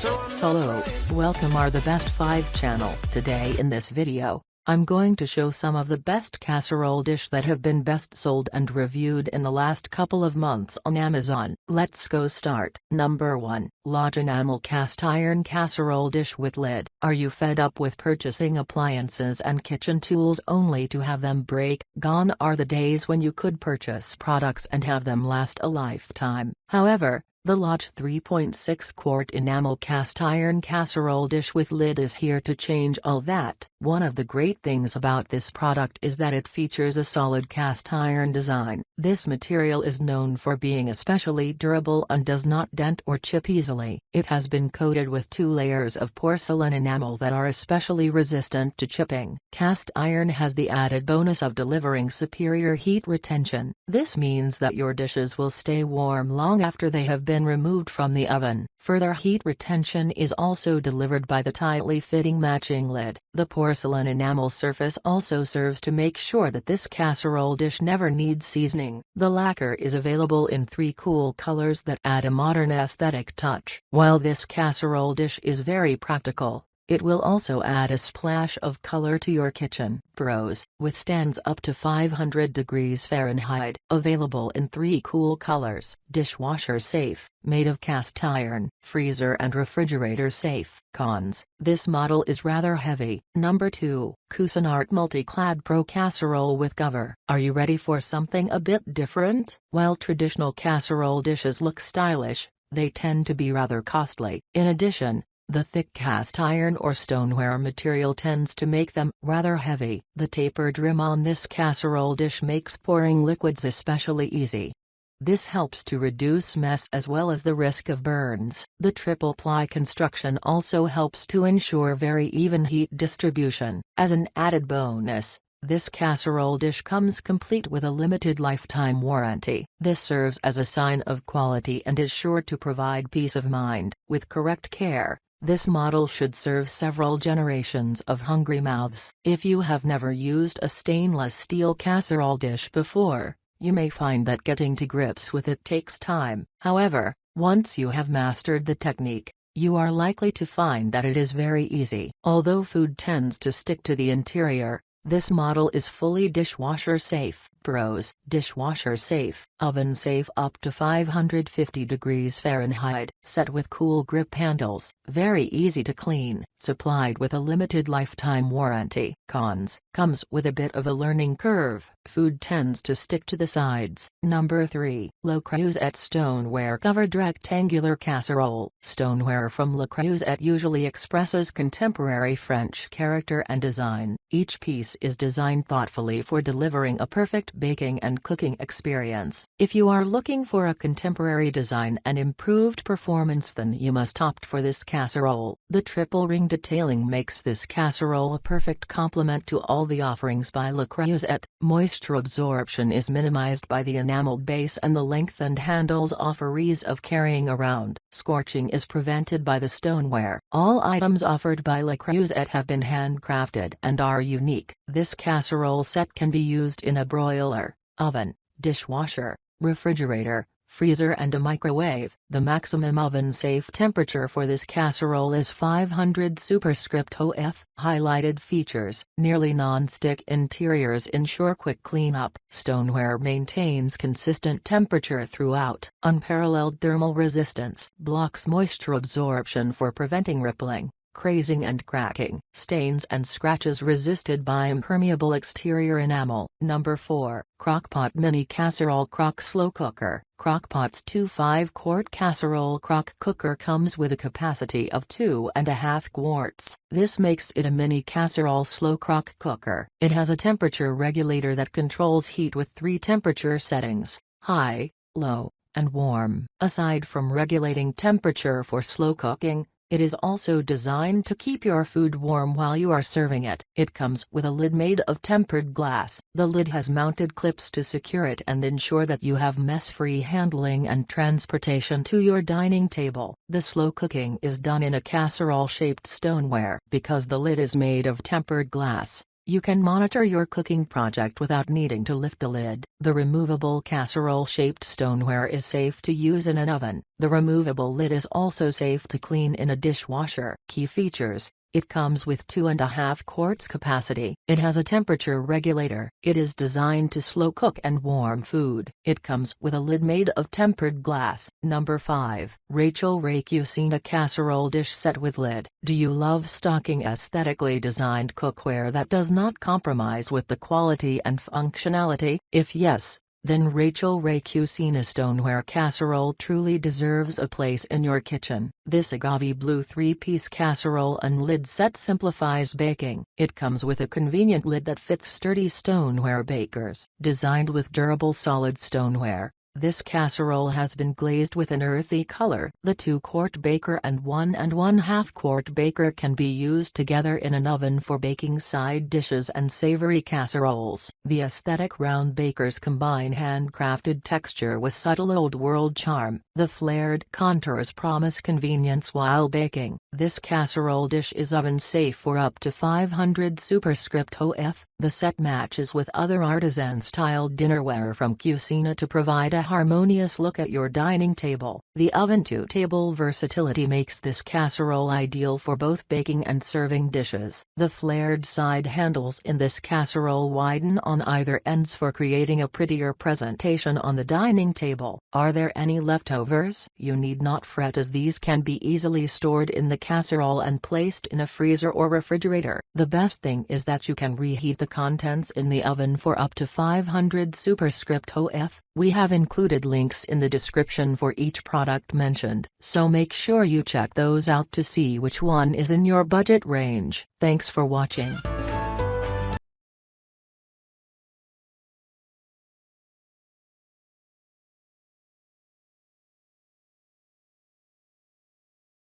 Hello, welcome our The Best 5 channel. Today in this video, I'm going to show some of the best casserole dish that have been best sold and reviewed in the last couple of months on Amazon. Let's go start. Number 1, Large Enamel Cast Iron Casserole Dish with Lid. Are you fed up with purchasing appliances and kitchen tools only to have them break? Gone are the days when you could purchase products and have them last a lifetime. However, the large 3.6-quart enamel cast iron casserole dish with lid is here to change all that. One of the great things about this product is that it features a solid cast iron design. This material is known for being especially durable and does not dent or chip easily. It has been coated with 2 layers of porcelain enamel that are especially resistant to chipping. Cast iron has the added bonus of delivering superior heat retention. This means that your dishes will stay warm long after they have been removed from the oven. Further heat retention is also delivered by the tightly fitting matching lid. The porcelain enamel surface also serves to make sure that this casserole dish never needs seasoning. The lacquer is available in 3 cool colors that add a modern aesthetic touch. While this casserole dish is very practical, it will also add a splash of color to your kitchen. Pros: withstands up to 500 degrees Fahrenheit. Available in 3 cool colors. Dishwasher safe, made of cast iron. Freezer and refrigerator safe. Cons: this model is rather heavy. Number 2, Cuisinart MultiClad Pro Casserole with Cover. Are you ready for something a bit different? While traditional casserole dishes look stylish, they tend to be rather costly. In addition, the thick cast iron or stoneware material tends to make them rather heavy. The tapered rim on this casserole dish makes pouring liquids especially easy. This helps to reduce mess as well as the risk of burns. The triple ply construction also helps to ensure very even heat distribution. As an added bonus, this casserole dish comes complete with a limited lifetime warranty. This serves as a sign of quality and is sure to provide peace of mind. With correct care, this model should serve several generations of hungry mouths. If you have never used a stainless steel casserole dish before, you may find that getting to grips with it takes time. However, once you have mastered the technique, you are likely to find that it is very easy. Although food tends to stick to the interior, this model is fully dishwasher safe. Pros: dishwasher safe, oven safe up to 550 degrees Fahrenheit, set with cool grip handles, very easy to clean, supplied with a limited lifetime warranty. Cons: comes with a bit of a learning curve. Food tends to stick to the sides. Number 3, Le Creuset Stoneware Covered Rectangular Casserole. Stoneware from Le Creuset usually expresses contemporary French character and design. Each piece is designed thoughtfully for delivering a perfect baking and cooking experience. If you are looking for a contemporary design and improved performance, then you must opt for this casserole. The triple ring detailing makes this casserole a perfect complement to all the offerings by Le Creuset. Moisture absorption is minimized by the enameled base and the lengthened handles offer ease of carrying around. Scorching is prevented by the stoneware. All items offered by Le Creuset have been handcrafted and are unique. This casserole set can be used in a broiler, oven, dishwasher, refrigerator, freezer and a microwave. The maximum oven-safe temperature for this casserole is 500 superscript OF. Highlighted features: nearly non-stick interiors ensure quick cleanup. Stoneware maintains consistent temperature throughout. Unparalleled thermal resistance. Blocks moisture absorption for preventing rippling, crazing and cracking. Stains and scratches resisted by impermeable exterior enamel. Number 4, Crockpot Mini Casserole Crock Slow Cooker. Crockpot's 2.5-quart casserole crock cooker comes with a capacity of 2.5 quarts. This makes it a mini casserole slow crock cooker. It has a temperature regulator that controls heat with 3 temperature settings: high, low, and warm. Aside from regulating temperature for slow cooking, it is also designed to keep your food warm while you are serving it. It comes with a lid made of tempered glass. The lid has mounted clips to secure it and ensure that you have mess-free handling and transportation to your dining table. The slow cooking is done in a casserole-shaped stoneware. Because the lid is made of tempered glass, You can monitor your cooking project without needing to lift the lid. The removable casserole-shaped stoneware is safe to use in an oven. The removable lid is also safe to clean in a dishwasher. Key features: it comes with 2.5 quarts capacity. It has a temperature regulator. It is designed to slow cook and warm food. It comes with a lid made of tempered glass. Number 5. Rachael Ray Cuisinart Casserole Dish Set with Lid. Do you love stocking aesthetically designed cookware that does not compromise with the quality and functionality? If yes, then Rachael Ray Cuisinart Stoneware Casserole truly deserves a place in your kitchen. This agave blue 3-piece casserole and lid set simplifies baking. It comes with a convenient lid that fits sturdy stoneware bakers. Designed with durable solid stoneware, this casserole has been glazed with an earthy color. The 2-quart baker and 1.5 quart baker can be used together in an oven for baking side dishes and savory casseroles. The aesthetic round bakers combine handcrafted texture with subtle old-world charm. The flared contours promise convenience while baking. This casserole dish is oven-safe for up to 500 superscript OF. The set matches with other artisan-styled dinnerware from Cuisinart to provide a harmonious look at your dining table. The oven-to-table versatility makes this casserole ideal for both baking and serving dishes. The flared side handles in this casserole widen on either ends for creating a prettier presentation on the dining table. Are there any leftovers? You need not fret, as these can be easily stored in the casserole and placed in a freezer or refrigerator. The best thing is that you can reheat the contents in the oven for up to 500 superscript OF. We have included links in the description for each product mentioned, so make sure you check those out to see which one is in your budget range. Thanks for watching.